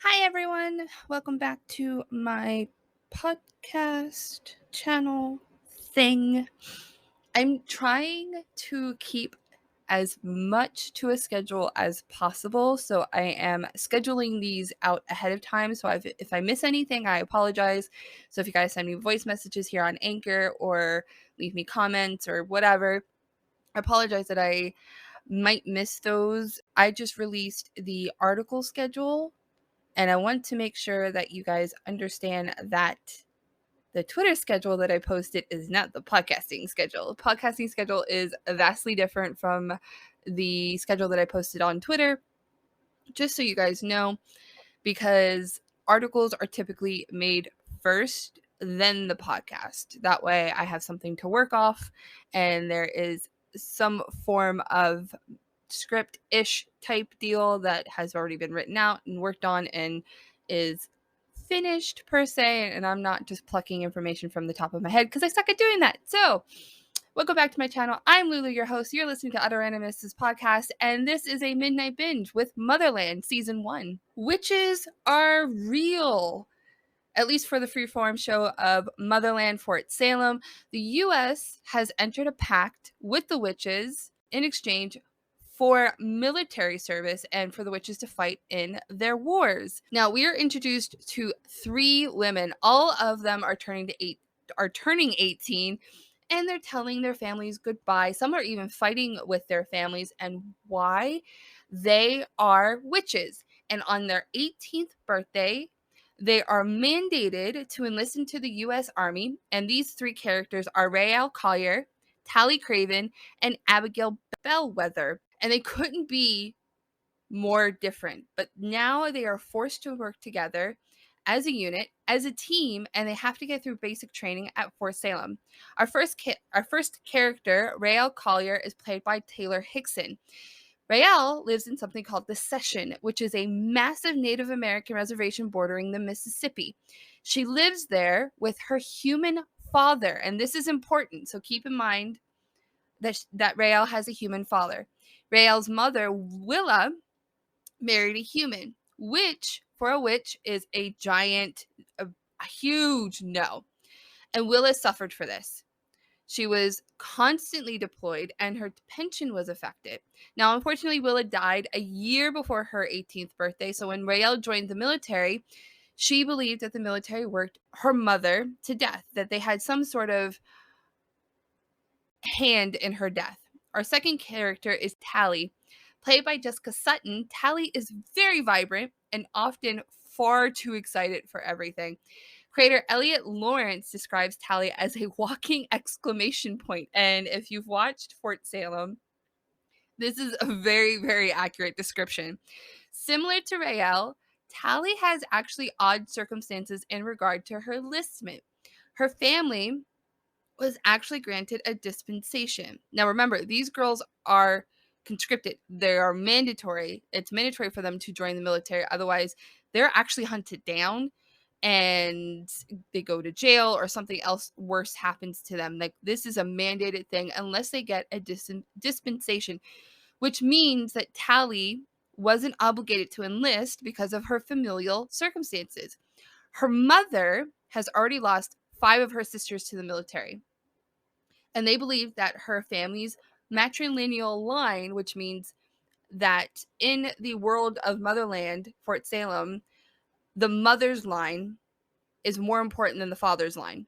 Hi everyone, welcome back to my podcast channel thing. I'm trying to keep as much to a schedule as possible, so I am scheduling these out ahead of time. So if I miss anything, I apologize. So if you guys send me voice messages here on Anchor or leave me comments or whatever, I apologize that I might miss those. I just released the article schedule, and I want to make sure that you guys understand that the Twitter schedule that I posted is not the podcasting schedule. The podcasting schedule is vastly different from the schedule that I posted on Twitter, just so you guys know, because articles are typically made first, then the podcast. That way I have something to work off, and there is some form of script-ish type deal that has already been written out and worked on and is finished per se, and I'm not just plucking information from the top of my head because I suck at doing that. So welcome back to my channel. I'm Lulu, your host. You're listening to Utter Randomness podcast, and this is a Midnight Binge with Motherland Season 1. Witches are real. At least for the Freeform show of Motherland, Fort Salem, the U.S. has entered a pact with the witches in exchange for military service and for the witches to fight in their wars. Now, we are introduced to 3 women. All of them are turning 18, and they're telling their families goodbye. Some are even fighting with their families, and why? They are witches. And on their 18th birthday, they are mandated to enlist into the U.S. Army, and these 3 characters are Raelle Collier, Tally Craven, and Abigail Bellwether. And they couldn't be more different, but now they are forced to work together as a unit, as a team, and they have to get through basic training at Fort Salem. Our first character, Raelle Collier, is played by Taylor Hickson. Raelle lives in something called the Session, which is a massive Native American reservation bordering the Mississippi. She lives there with her human father, and this is important, so keep in mind that Raelle has a human father. Raelle's mother, Willa, married a human, which for a witch is a huge no. And Willa suffered for this. She was constantly deployed and her pension was affected. Now, unfortunately, Willa died a year before her 18th birthday. So when Raelle joined the military, she believed that the military worked her mother to death, that they had some sort of hand in her death. Our second character is Tally. Played by Jessica Sutton, Tally is very vibrant and often far too excited for everything. Creator Elliot Lawrence describes Tally as a walking exclamation point. And if you've watched Fort Salem, this is a very, very accurate description. Similar to Raelle, Tally has actually odd circumstances in regard to her enlistment. Her family was actually granted a dispensation. Now remember, these girls are conscripted. They are mandatory. It's mandatory for them to join the military. Otherwise, they're actually hunted down and they go to jail or something else worse happens to them. Like, this is a mandated thing unless they get a dispensation, which means that Tally wasn't obligated to enlist because of her familial circumstances. Her mother has already lost 5 of her sisters to the military. And they believe that her family's matrilineal line, which means that in the world of Motherland, Fort Salem, the mother's line is more important than the father's line,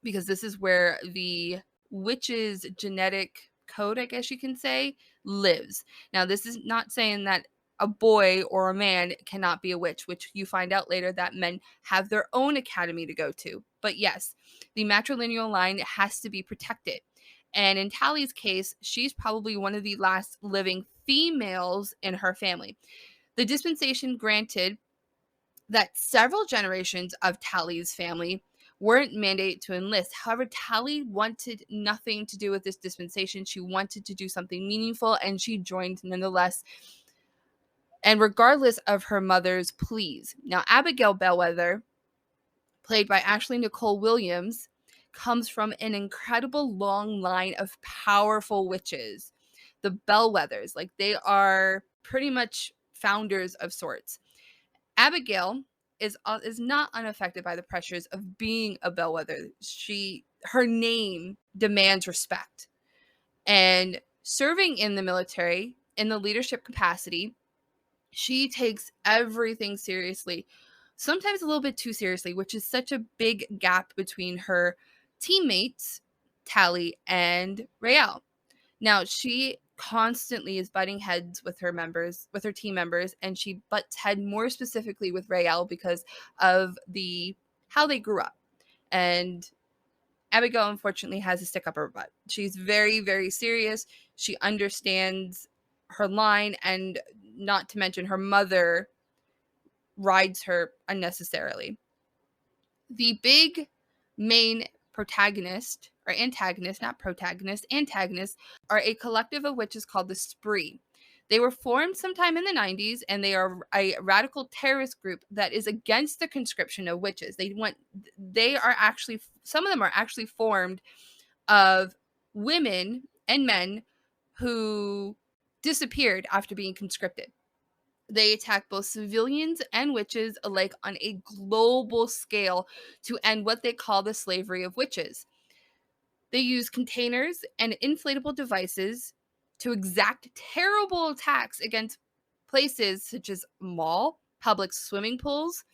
because this is where the witch's genetic code, I guess you can say, lives. Now, this is not saying that a boy or a man cannot be a witch, which you find out later that men have their own academy to go to. But yes, the matrilineal line has to be protected. And in Tally's case, she's probably one of the last living females in her family. The dispensation granted that several generations of Tally's family weren't mandated to enlist. However, Tally wanted nothing to do with this dispensation. She wanted to do something meaningful, and she joined nonetheless, and regardless of her mother's pleas. Now, Abigail Bellwether, played by Ashley Nicole Williams, comes from an incredible long line of powerful witches. The Bellwethers, like, they are pretty much founders of sorts. Abigail is not unaffected by the pressures of being a bellwether. Her name demands respect. And serving in the military in the leadership capacity, she takes everything seriously, sometimes a little bit too seriously, which is such a big gap between her teammates, Tally and Raelle. Now, she constantly is butting heads with her team members, and she butts head more specifically with Raelle because of how they grew up. And Abigail, unfortunately, has a stick up her butt. She's very, very serious. She understands her line, and not to mention her mother rides her unnecessarily. The big main protagonist, or antagonist, not protagonist, antagonist, are a collective of witches called the Spree. They were formed sometime in the 90s, and they are a radical terrorist group that is against the conscription of witches. Some of them are actually formed of women and men who disappeared after being conscripted. They attack both civilians and witches alike on a global scale to end what they call the slavery of witches. They use containers and inflatable devices to exact terrible attacks against places such as mall, public swimming pools,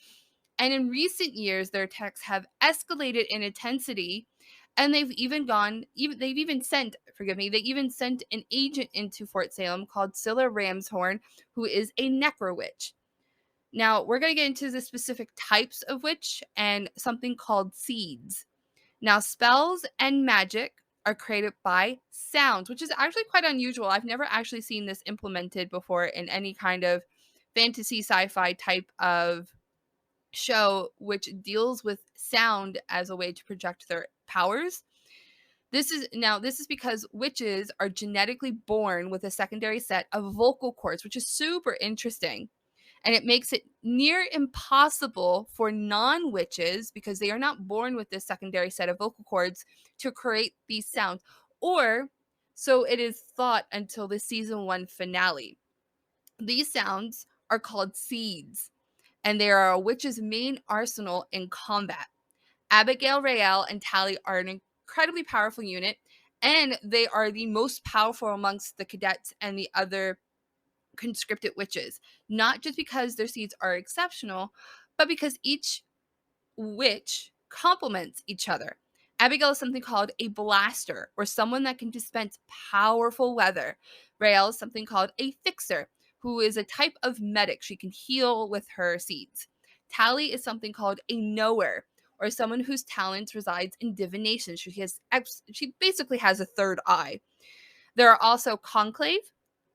and in recent years their attacks have escalated in intensity, and they even sent an agent into Fort Salem called Scylla Ramshorn, who is a necro witch. Now, we're going to get into the specific types of witch and something called seeds. Now, spells and magic are created by sounds, which is actually quite unusual. I've never actually seen this implemented before in any kind of fantasy sci-fi type of show which deals with sound as a way to project their powers. This is because witches are genetically born with a secondary set of vocal cords, which is super interesting. And it makes it near impossible for non-witches, because they are not born with this secondary set of vocal cords, to create these sounds. Or so it is thought until the season 1 finale. These sounds are called seeds, and they are a witch's main arsenal in combat. Abigail, Raelle, and Tally are an incredibly powerful unit, and they are the most powerful amongst the cadets and the other conscripted witches, not just because their seeds are exceptional, but because each witch complements each other. Abigail is something called a blaster, or someone that can dispense powerful weather. Raelle is something called a fixer, who is a type of medic. She can heal with her seeds. Tally is something called a knower, or someone whose talent resides in divination. She basically has a third eye. There are also conclave,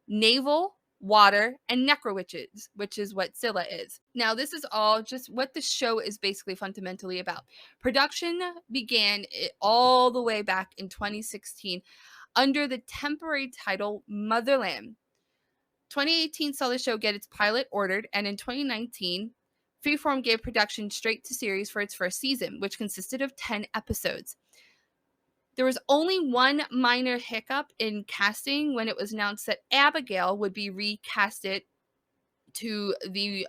naval, water, and necro witches, which is what Scylla is. Now, this is all just what the show is basically fundamentally about. Production began all the way back in 2016 under the temporary title Motherland. 2018 saw the show get its pilot ordered, and in 2019, Freeform gave production straight to series for its first season, which consisted of 10 episodes. There was only one minor hiccup in casting when it was announced that Abigail would be recasted to the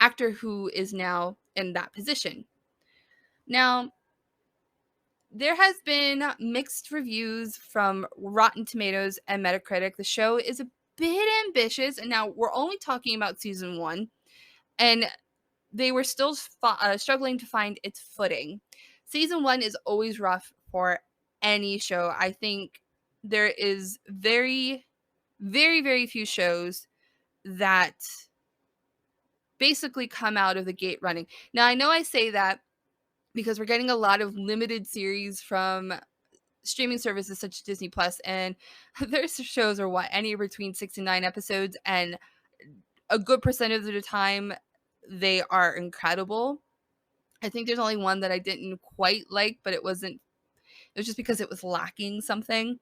actor who is now in that position. Now, there has been mixed reviews from Rotten Tomatoes and Metacritic. The show is a bit ambitious, and now we're only talking about season 1, and they were still struggling to find its footing. Season 1 is always rough for any show. I think there is very, very, very few shows that basically come out of the gate running. Now, I know I say that because we're getting a lot of limited series from streaming services such as Disney Plus, and their shows are anywhere between 6 and 9 episodes, and a good percentage of the time they are incredible. I think there's only one that I didn't quite like, but it was just because it was lacking something.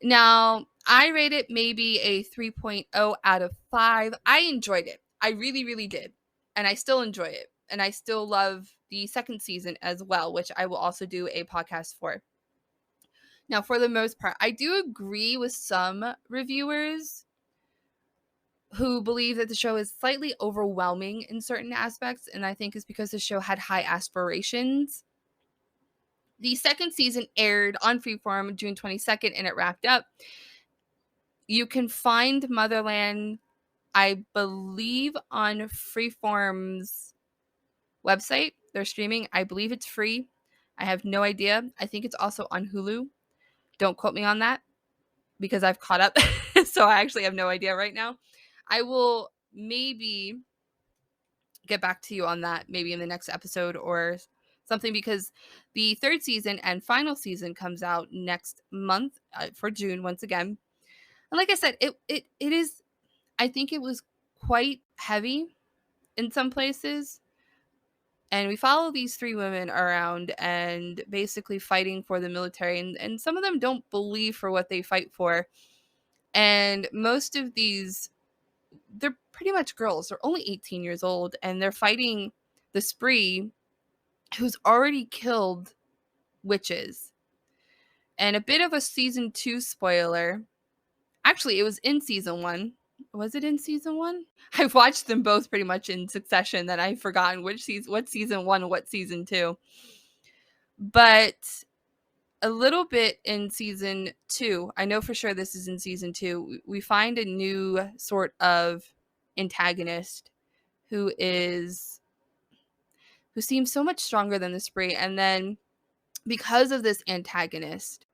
Now, I rate it maybe a 3.0 out of 5. I enjoyed it. I really, really did. And I still enjoy it. And I still love the second season as well, which I will also do a podcast for. Now, for the most part, I do agree with some reviewers who believe that the show is slightly overwhelming in certain aspects, and I think it's because the show had high aspirations. The second season aired on Freeform June 22nd, and it wrapped up. You can find Motherland, I believe, on Freeform's website. They're streaming. I believe it's free. I have no idea. I think it's also on Hulu. Don't quote me on that because I've caught up. So I actually have no idea right now. I will maybe get back to you on that maybe in the next episode or something, because the third season and final season comes out next month for June once again. And like I said, it is, I think it was quite heavy in some places. And we follow these three women around and basically fighting for the military. And some of them don't believe for what they fight for. And most of these, they're pretty much girls. They're only 18 years old. And they're fighting the spree who's already killed witches. And a bit of a season 2 spoiler. Actually, it was in season 1. Was it in season 1? I've watched them both pretty much in succession that I've forgotten what season 1 and what season 2. But a little bit in season 2, I know for sure this is in season 2, we find a new sort of antagonist who seems so much stronger than the spree. And then because of this antagonist,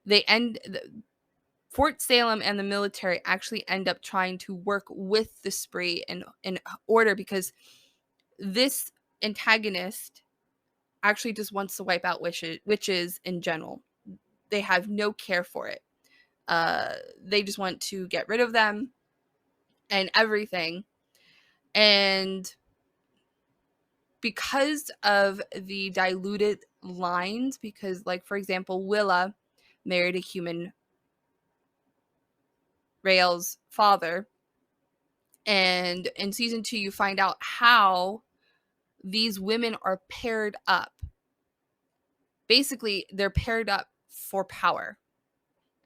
Fort Salem and the military actually end up trying to work with the spree in order, because this antagonist actually just wants to wipe out witches in general. They have no care for it. They just want to get rid of them and everything. And because of the diluted lines, because, like, for example, Willa married a human, Rael's father. And in season 2, you find out how these women are paired up. Basically, they're paired up for power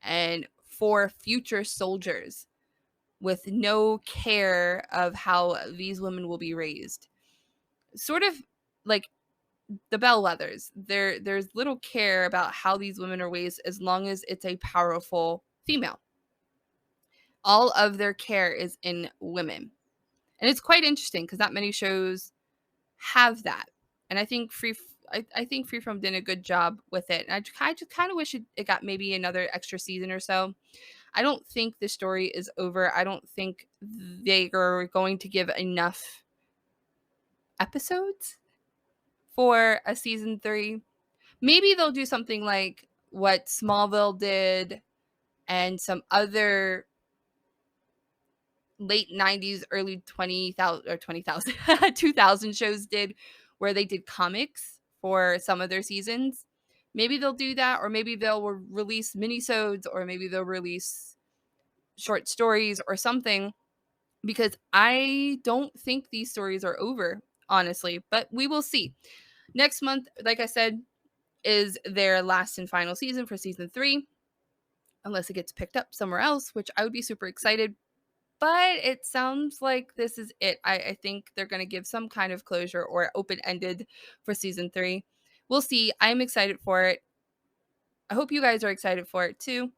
and for future soldiers with no care of how these women will be raised. Sort of like the bellwethers. There's little care about how these women are raised as long as it's a powerful female. All of their care is in women. And it's quite interesting because not many shows have that. And I think I think Freeform did a good job with it. And I just kind of wish it got maybe another extra season or so. I don't think the story is over. I don't think they are going to give enough episodes for a season 3. Maybe they'll do something like what Smallville did and some other late 90s, early 20,000 or 20,000 2000 shows did, where they did comics for some of their seasons. Maybe they'll do that, or maybe they'll release minisodes, or maybe they'll release short stories or something, because I don't think these stories are over, honestly, but we will see. Next month, like I said, is their last and final season for season 3, unless it gets picked up somewhere else, which I would be super excited. But it sounds like this is it. I think they're going to give some kind of closure or open-ended for season 3. We'll see. I'm excited for it. I hope you guys are excited for it too.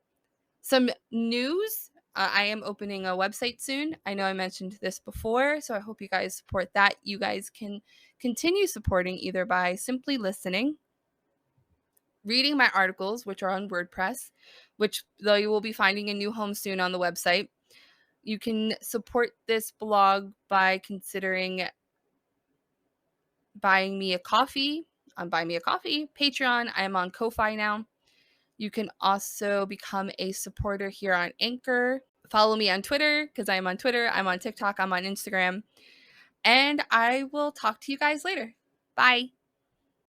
Some news. I am opening a website soon. I know I mentioned this before, so I hope you guys support that. You guys can continue supporting either by simply listening, reading my articles, which are on WordPress, which though you will be finding a new home soon on the website. You can support this blog by considering buying me a coffee on Buy Me a Coffee, Patreon. I am on Ko-Fi now. You can also become a supporter here on Anchor. Follow me on Twitter, because I am on Twitter. I'm on TikTok. I'm on Instagram. And I will talk to you guys later. Bye.